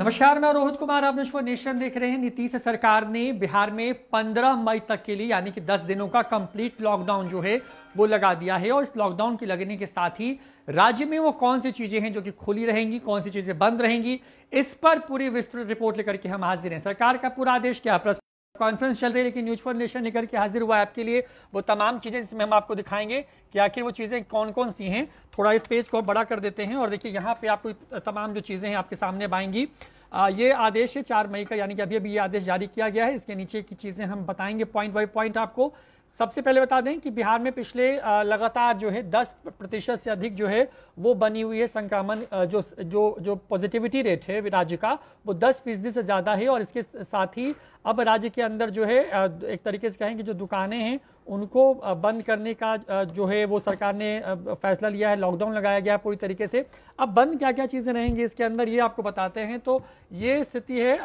नमस्कार, मैं रोहित कुमार। आप न्यूज़ नेशन देख रहे हैं। नीतीश सरकार ने बिहार में 15 मई तक के लिए यानी कि 10 दिनों का कंप्लीट लॉकडाउन जो है वो लगा दिया है। और इस लॉकडाउन के लगने के साथ ही राज्य में वो कौन सी चीजें हैं जो कि खुली रहेंगी, कौन सी चीजें बंद रहेंगी, इस पर पूरी विस्तृत रिपोर्ट लेकर के हम हाजिर हैं। सरकार का पूरा आदेश क्या, प्रेस कॉन्फ्रेंस चल रही है, लेकिन न्यूज फॉर नेशन लेकर के हाजिर हुआ है आपके लिए वो तमाम चीजें जिसमें हम आपको दिखाएंगे कि आखिर वो चीजें कौन कौन सी हैं। थोड़ा इस पेज को बड़ा कर देते हैं और देखिए यहाँ पे आपको तमाम जो चीजें हैं आपके सामने आएंगी। ये आदेश है 4 मई का, यानी कि अभी अभी ये आदेश जारी किया गया है। इसके नीचे की चीजें हम बताएंगे पॉइंट बाय पॉइंट आपको। सबसे पहले बता दें कि बिहार में पिछले लगातार जो है 10% से अधिक जो है वो बनी हुई है संक्रमण, जो जो जो पॉजिटिविटी रेट है राज्य का वो 10% से ज्यादा है। और इसके साथ ही अब राज्य के अंदर जो है एक तरीके से कहें कि जो दुकानें हैं उनको बंद करने का जो है वो सरकार ने फैसला लिया है। लॉकडाउन लगाया गया है पूरी तरीके से। अब बंद क्या क्या चीजें रहेंगी इसके अंदर ये आपको बताते हैं। तो ये स्थिति है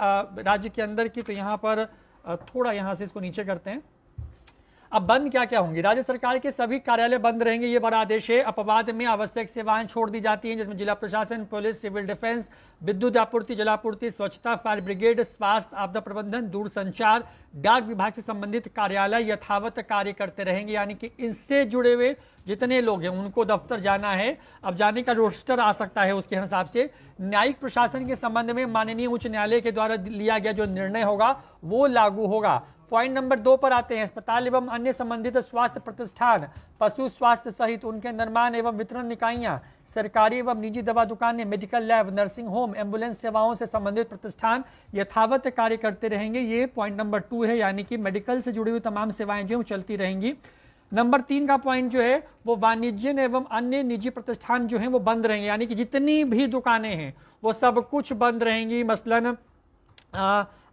राज्य के अंदर की। तो यहाँ पर थोड़ा यहाँ से इसको नीचे करते हैं। अब बंद क्या क्या होंगी, राज्य सरकार के सभी कार्यालय बंद रहेंगे, ये बड़ा आदेश है। अपवाद में आवश्यक सेवाएं छोड़ दी जाती हैं, जिसमें जिला प्रशासन, पुलिस, सिविल डिफेंस, विद्युत आपूर्ति, जलापूर्ति, स्वच्छता, फायर ब्रिगेड, स्वास्थ्य, आपदा प्रबंधन, दूरसंचार, डाक विभाग से संबंधित कार्यालय यथावत कार्य करते रहेंगे। यानी कि इससे जुड़े हुए जितने लोग हैं उनको दफ्तर जाना है, अब जाने का रोस्टर आ सकता है उसके हिसाब से। न्यायिक प्रशासन के संबंध में माननीय उच्च न्यायालय के द्वारा लिया गया जो निर्णय होगा वो लागू होगा। पॉइंट नंबर 2 पर आते हैं। अस्पताल एवं अन्य संबंधित स्वास्थ्य प्रतिष्ठान, पशु स्वास्थ्य सहित उनके निर्माण एवं वितरण इकाइयां, सरकारी एवं निजी दवा दुकानें, medical lab, nursing home, ambulance सेवाओं से संबंधित प्रतिष्ठान यथावत कार्य करते रहेंगे। ये पॉइंट नंबर 2 है, यानी कि मेडिकल से जुड़ी हुई तमाम सेवाएं जो चलती रहेंगी। नंबर 3 का पॉइंट जो है वो वाणिज्य एवं अन्य निजी प्रतिष्ठान जो है वो बंद रहेंगे, यानी कि जितनी भी दुकानें हैं वो सब कुछ बंद रहेंगी। मसलन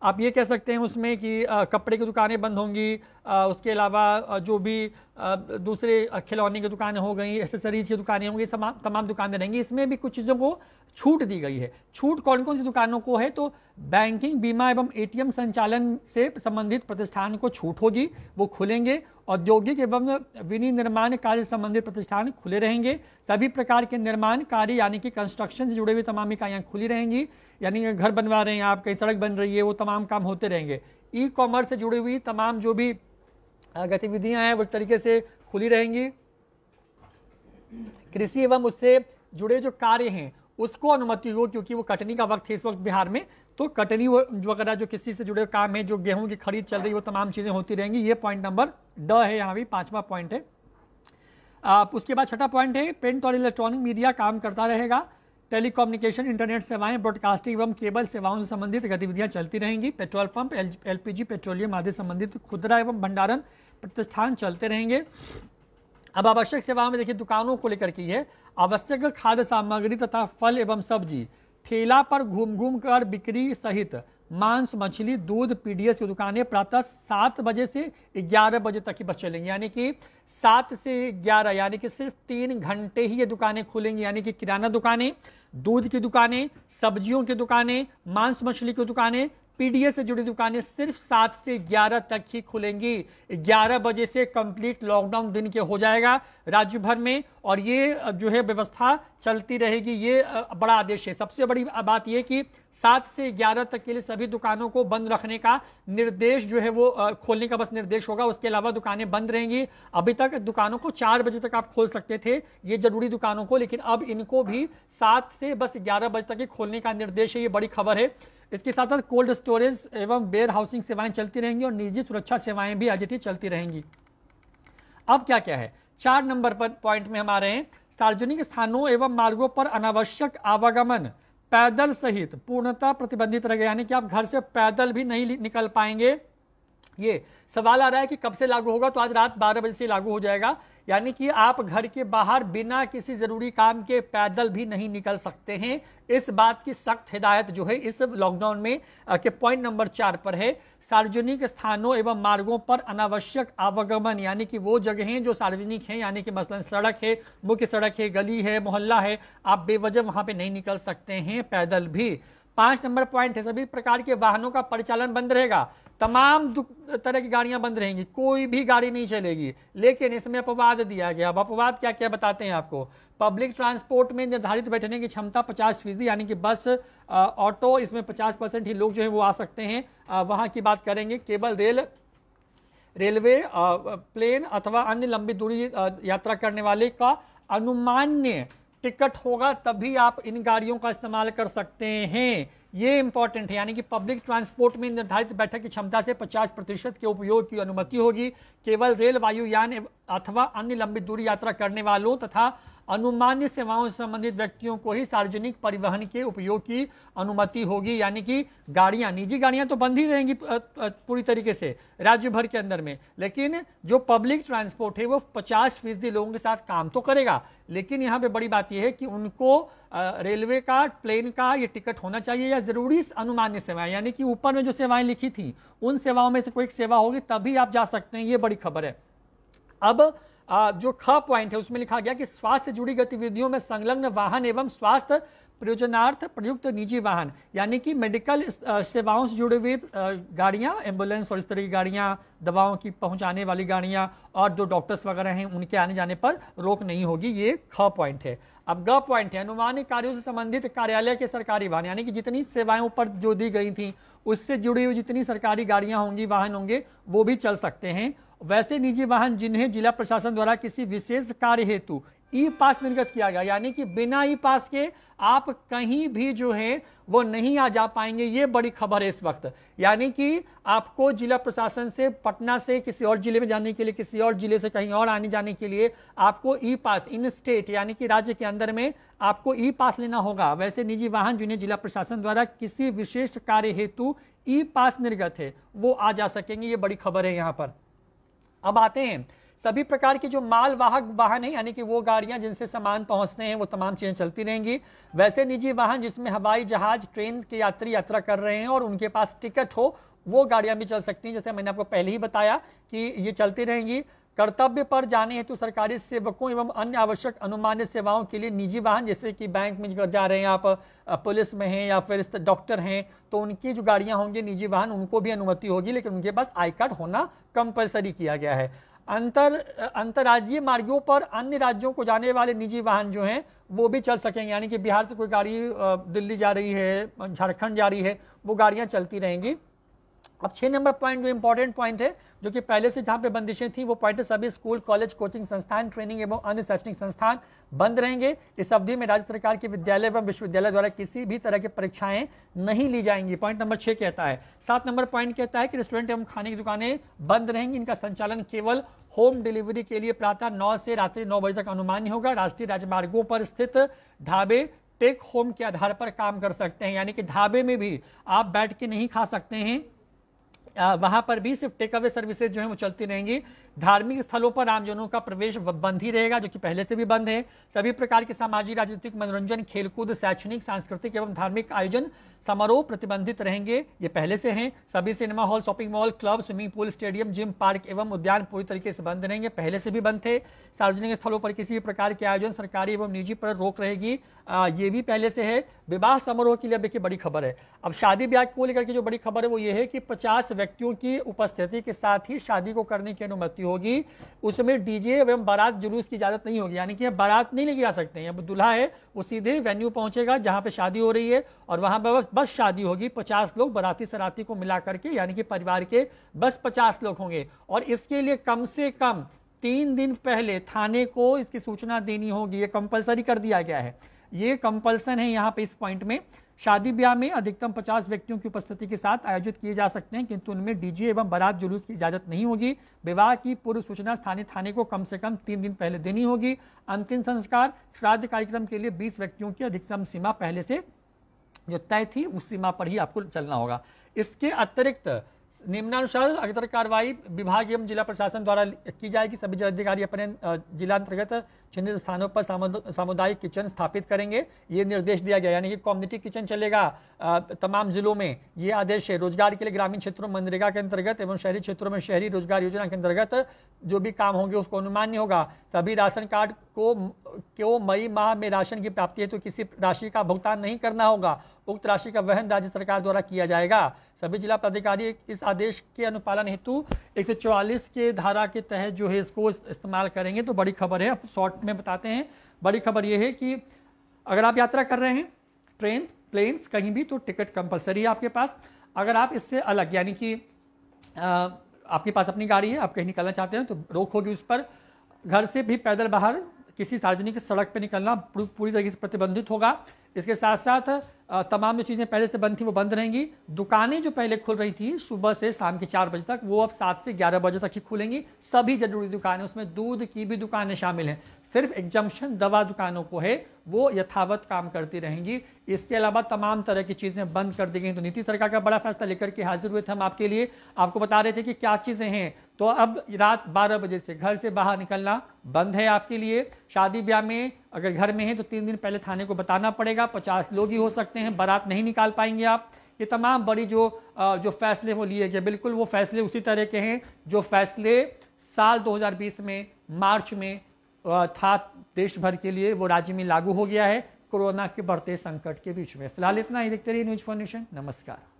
आप ये कह सकते हैं उसमें कि कपड़े की दुकानें बंद होंगी, उसके अलावा जो भी दूसरे खिलौने की दुकानें हो गई, एसेसरीज की दुकानें होंगी, तमाम दुकानें रहेंगी। इसमें भी कुछ चीज़ों को छूट दी गई है। छूट कौन कौन सी दुकानों को है, तो बैंकिंग, बीमा एवं एटीएम संचालन से संबंधित प्रतिष्ठान को छूट होगी, वो खुलेंगे। औद्योगिक एवं विनिर्माण कार्य संबंधित प्रतिष्ठान खुले रहेंगे। सभी प्रकार के निर्माण कार्य यानी कि कंस्ट्रक्शन से जुड़े हुए तमाम इकाइयां खुली रहेंगी, यानी घर बनवा रहे हैं आप, कहीं सड़क बन रही है, वो तमाम काम होते रहेंगे। ई कॉमर्स से जुड़ी हुई तमाम जो भी गतिविधियां हैं वो एक तरीके से खुली रहेंगी। कृषि एवं उससे जुड़े जो कार्य हैं उसको अनुमति हो, क्योंकि वो कटनी का वक्त है इस वक्त बिहार में, तो कटनी वगैरह जो किसी से जुड़े काम है, जो गेहूं की खरीद चल रही है, वो तमाम चीजें होती रहेंगी। ये पॉइंट नंबर ड है, यहाँ भी 5वां पॉइंट है। उसके बाद 6ठा पॉइंट है प्रिंट और इलेक्ट्रॉनिक मीडिया काम करता रहेगा। टेलीकम्युनिकेशन, इंटरनेट सेवाएं, ब्रॉडकास्टिंग एवं केबल सेवाओं से संबंधित गतिविधियां चलती रहेंगी। पेट्रोल पंप, एलपीजी, पेट्रोलियम आदि संबंधित खुदरा एवं भंडारण प्रतिष्ठान चलते रहेंगे। अब आवश्यक सेवाओं में देखिए दुकानों को लेकर की है। आवश्यक खाद्य सामग्री तथा फल एवं सब्जी ठेला पर घूम घूम कर बिक्री सहित मांस, मछली, दूध, पीडीएस की दुकानें प्रातः 7 बजे से 11 बजे तक ही बस चलेंगी, यानी कि 7 से 11 यानी कि सिर्फ 3 घंटे ही ये दुकानें खुलेंगी। यानी कि किराना दुकानें, दूध की दुकानें, सब्जियों की दुकानें, मांस मछली की दुकानें, पीडीएस से जुड़ी दुकानें सिर्फ 7 से 11 तक ही खुलेंगी। 11 बजे से कंप्लीट लॉकडाउन दिन के हो जाएगा राज्य भर में, और ये जो है व्यवस्था चलती रहेगी। ये बड़ा आदेश है। सबसे बड़ी बात यह कि 7 से 11 तक के लिए सभी दुकानों को बंद रखने का निर्देश जो है वो खोलने का बस निर्देश होगा। उसके अलावा दुकानें बंद रहेंगी। अभी तक दुकानों को 4 बजे तक आप खोल सकते थे, ये जरूरी दुकानों को, लेकिन अब इनको भी 7 से बस 11 बजे तक ही खोलने का निर्देश है। ये बड़ी खबर है। इसके साथ साथ कोल्ड स्टोरेज एवं वेयर हाउसिंग सेवाएं चलती रहेंगी और निजी सुरक्षा सेवाएं भी एज इट इज चलती रहेंगी। अब क्या क्या है, 4 नंबर पर पॉइंट में हम आ रहे हैं। सार्वजनिक स्थानों एवं मार्गों पर अनावश्यक आवागमन पैदल सहित पूर्णतः प्रतिबंधित रहेगा, यानी कि आप घर से पैदल भी नहीं निकल पाएंगे। ये सवाल आ रहा है कि कब से लागू होगा, तो आज रात 12 बजे से लागू हो जाएगा। यानी कि आप घर के बाहर बिना किसी जरूरी काम के पैदल भी नहीं निकल सकते हैं। इस बात की सख्त हिदायत जो है इस लॉकडाउन में के पॉइंट नंबर 4 पर है। सार्वजनिक स्थानों एवं मार्गों पर अनावश्यक आवागमन, यानी कि वो जगहें जो सार्वजनिक हैं, यानी कि मसलन सड़क है, मुख्य सड़क है, गली है, मोहल्ला है, आप बेवजह वहां पे नहीं निकल सकते हैं पैदल भी। 5 नंबर पॉइंट है सभी प्रकार के वाहनों का परिचालन बंद रहेगा। तमाम तरह की गाड़ियां बंद रहेंगी, कोई भी गाड़ी नहीं चलेगी। लेकिन इसमें अपवाद दिया गया। अब अपवाद क्या क्या बताते हैं आपको। पब्लिक ट्रांसपोर्ट में निर्धारित बैठने की क्षमता 50%, यानी कि बस ऑटो इसमें 50% ही लोग जो है वो आ सकते हैं, वहां की बात करेंगे। केवल रेलवे, प्लेन अथवा अन्य लंबी दूरी यात्रा करने वाले का अनुमान्य टिकट होगा, तभी आप इन गाड़ियों का इस्तेमाल कर सकते हैं। ये इंपॉर्टेंट है, यानी कि पब्लिक ट्रांसपोर्ट में निर्धारित बैठक की क्षमता से 50% के उपयोग की अनुमति होगी। केवल रेल, वायुयान अथवा अन्य लंबी दूरी यात्रा करने वालों तथा अनुमान्य सेवाओं से संबंधित व्यक्तियों को ही सार्वजनिक परिवहन के उपयोग की अनुमति होगी। यानी कि गाड़ियां, निजी गाड़ियां तो बंद ही रहेंगी पूरी तरीके से राज्य भर के अंदर में, लेकिन जो पब्लिक ट्रांसपोर्ट है वो 50% लोगों के साथ काम तो करेगा। लेकिन यहाँ पे बड़ी बात यह है कि उनको रेलवे का, प्लेन का ये टिकट होना चाहिए, या जरूरी अनुमान्य सेवाएं, यानी कि ऊपर में जो सेवाएं लिखी थी उन सेवाओं में से कोई एक सेवा होगी तभी आप जा सकते हैं। ये बड़ी खबर है। अब जो ख पॉइंट है उसमें लिखा गया कि स्वास्थ्य से जुड़ी गतिविधियों में संलग्न वाहन एवं स्वास्थ्य प्रयोजनार्थ प्रयुक्त निजी वाहन, यानी कि मेडिकल सेवाओं से जुड़े हुए गाड़ियां, एम्बुलेंस और इस तरह की गाड़ियां, दवाओं की पहुंचाने वाली गाड़ियां और जो डॉक्टर्स वगैरह हैं उनके आने जाने पर रोक नहीं होगी। ये ख पॉइंट है। अब ग पॉइंट है, अनुमानित कार्यों से संबंधित कार्यालय के सरकारी वाहन, यानी कि जितनी सेवाएं ऊपर जो दी गई थी उससे जुड़ी हुई जितनी सरकारी गाड़ियां होंगी, वाहन होंगे, वो भी चल सकते हैं। वैसे निजी वाहन जिन्हें जिला प्रशासन द्वारा किसी विशेष कार्य हेतु ई पास निर्गत किया गया, यानी कि बिना ई पास के आप कहीं भी जो है वो नहीं आ जा पाएंगे। ये बड़ी खबर है इस वक्त, यानी कि आपको जिला प्रशासन से पटना से किसी और जिले में जाने के लिए, किसी और जिले से कहीं और आने जाने के लिए आपको ई पास, इन स्टेट यानी कि राज्य के अंदर में आपको ई पास लेना होगा। वैसे निजी वाहन जिन्हें जिला प्रशासन द्वारा किसी विशेष कार्य हेतु ई पास निर्गत है वो आ जा सकेंगे। ये बड़ी खबर है यहाँ पर। अब आते हैं सभी प्रकार की जो मालवाहक वाहन है, यानी कि वो गाड़ियां जिनसे सामान पहुंचते हैं, वो तमाम चीजें चलती रहेंगी। वैसे निजी वाहन जिसमें हवाई जहाज, ट्रेन के यात्री यात्रा कर रहे हैं और उनके पास टिकट हो, वो गाड़ियां भी चल सकती हैं। जैसे मैंने आपको पहले ही बताया कि ये चलती रहेंगी। कर्तव्य पर जाने हेतु सरकारी सेवकों एवं अन्य आवश्यक अनुमानित सेवाओं के लिए निजी वाहन, जैसे कि बैंक में जा रहे हैं आप, पुलिस में हैं या फिर डॉक्टर हैं, तो उनकी जो गाड़ियां होंगी निजी वाहन, उनको भी अनुमति होगी, लेकिन उनके पास आई कार्ड होना कंपलसरी किया गया है। अंतर्राज्यीय मार्गों पर अन्य राज्यों को जाने वाले निजी वाहन जो हैं वो भी चल सकेंगे, यानी कि बिहार से कोई गाड़ी दिल्ली जा रही है, झारखंड जा रही है, वो गाड़ियां चलती रहेंगी। अब 6 नंबर पॉइंट जो इंपॉर्टेंट पॉइंट है, जो कि पहले से जहां पे बंदिशें थी, वो पॉइंट है सभी स्कूल, कॉलेज, कोचिंग संस्थान, ट्रेनिंग एवं अन्य शैक्षणिक संस्थान बंद रहेंगे। इस अवधि में राज्य सरकार के विद्यालय एवं विश्वविद्यालय द्वारा किसी भी तरह की परीक्षाएं नहीं ली जाएंगी। पॉइंट नंबर 6 कहता है। 7 नंबर पॉइंट कहता है कि रेस्टोरेंट एवं खाने की दुकानें बंद रहेंगी। इनका संचालन केवल होम डिलीवरी के लिए प्रातः 9 से रात्रि 9 बजे तक अनुमान्य होगा। राष्ट्रीय राजमार्गों पर स्थित ढाबे टेक होम के आधार पर काम कर सकते हैं, यानी कि ढाबे में भी आप बैठ के नहीं खा सकते हैं, वहां पर भी सिर्फ टेक अवे सर्विसेज जो है वो चलती रहेंगी। धार्मिक स्थलों पर आमजनों का प्रवेश बंद ही रहेगा, जो कि पहले से भी बंद है। सभी प्रकार के सामाजिक, राजनीतिक, मनोरंजन, खेलकूद, शैक्षणिक, सांस्कृतिक एवं धार्मिक आयोजन समारोह प्रतिबंधित रहेंगे, ये पहले से हैं। सभी cinema hall, shopping mall, club, swimming pool, stadium, gym, park एवं उद्यान पूरी तरीके से बंद रहेंगे, पहले से भी बंद थे। सार्वजनिक स्थलों पर किसी भी प्रकार के आयोजन सरकारी एवं निजी पर रोक रहेगी, ये भी पहले से है। विवाह समारोह के लिए अब देखिए बड़ी खबर है। अब शादी ब्याह को लेकर के जो बड़ी खबर है वो ये है कि 50 व्यक्तियों की उपस्थिति के साथ ही शादी को करने की अनुमति होगी। उसमें डीजे एवं बारात जुलूस की इजाजत नहीं होगी, यानी कि बारात नहीं लेके जा सकते हैं। अब दूल्हा है वो सीधे वेन्यू पहुंचेगा जहां पे शादी हो रही है और वहां पर बस शादी होगी। 50 लोग बाराती सराती को मिला करके, यानी कि परिवार के बस 50 लोग होंगे। और इसके लिए कम से कम 3 दिन पहले थाने को इसकी सूचना देनी होगी। ये कंपलसरी कर दिया गया है, ये कंपल्सन है यहाँ पे इस पॉइंट में। शादी ब्याह में अधिकतम 50 व्यक्तियों की उपस्थिति के साथ आयोजित किए जा सकते हैं, किंतु उनमें डीजे एवं बारात जुलूस की इजाजत नहीं होगी। विवाह की पूर्व सूचना स्थानीय थाने को कम से कम 3 दिन पहले देनी होगी। अंतिम संस्कार, श्राद्ध कार्यक्रम के लिए 20 व्यक्तियों की अधिकतम सीमा पहले से जो तय थी उस सीमा पर ही आपको चलना होगा। इसके अतिरिक्त निम्नानुसार अगर कार्रवाई विभाग एवं जिला प्रशासन द्वारा की जाएगी। सभी जिलाधिकारी अपने जिलांतर्गत चिन्हित स्थानों पर सामुदायिक किचन स्थापित करेंगे, ये निर्देश दिया गया, यानी कि कम्युनिटी किचन चलेगा तमाम जिलों में, ये आदेश है। रोजगार के लिए ग्रामीण क्षेत्रों मनरेगा के अंतर्गत एवं शहरी क्षेत्रों में शहरी रोजगार योजना के अंतर्गत जो भी काम होंगे उसको अनुमान्य होगा। सभी राशन कार्ड को मई माह में राशन की प्राप्ति है तो किसी राशि का भुगतान नहीं करना होगा, उक्त राशि का वहन राज्य सरकार द्वारा किया जाएगा। सभी जिला पदाधिकारी इस आदेश के अनुपालन हेतु 144 के धारा के तहत जो है इसको इस्तेमाल करेंगे। तो बड़ी खबर है, अब शॉर्ट में बताते हैं। बड़ी खबर यह है कि अगर आप यात्रा कर रहे हैं ट्रेन प्लेन्स कहीं भी, तो टिकट कंपलसरी है आपके पास। अगर आप इससे अलग यानी कि आपके पास अपनी गाड़ी है, आप कहीं निकलना चाहते हैं तो रोक होगी उस पर। घर से भी पैदल बाहर किसी सार्वजनिक सड़क पर निकलना पूरी तरीके से प्रतिबंधित होगा। इसके साथ साथ तमाम जो चीज़ें पहले से बंद थी वो बंद रहेंगी। दुकानें जो पहले खुल रही थी सुबह से शाम के 4 बजे तक, वो अब 7 से 11 बजे तक ही खुलेंगी। सभी जरूरी दुकानें, उसमें दूध की भी दुकानें शामिल हैं। सिर्फ एग्जम्पशन दवा दुकानों को है, वो यथावत काम करती रहेंगी। इसके अलावा तमाम तरह की चीज़ें बंद कर दी गई। तो नीतीश सरकार का बड़ा फैसला लेकर के हाजिर हुए थे हम आपके लिए, आपको बता रहे थे कि क्या चीज़ें हैं। तो अब रात 12 बजे से घर से बाहर निकलना बंद है आपके लिए। शादी ब्याह में अगर घर में है तो 3 दिन पहले थाने को बताना पड़ेगा। 50 लोग ही हो सकते हैं, बारात नहीं निकाल पाएंगे आप। ये तमाम बड़ी जो फैसले वो लिए गए, बिल्कुल वो फैसले उसी तरह के हैं जो फैसले साल 2020 में मार्च में था देश भर के लिए, वो राज्य में लागू हो गया है कोरोना के बढ़ते संकट के बीच में। फिलहाल इतना ही, देखते रहिए न्यूज़4नेशन। नमस्कार।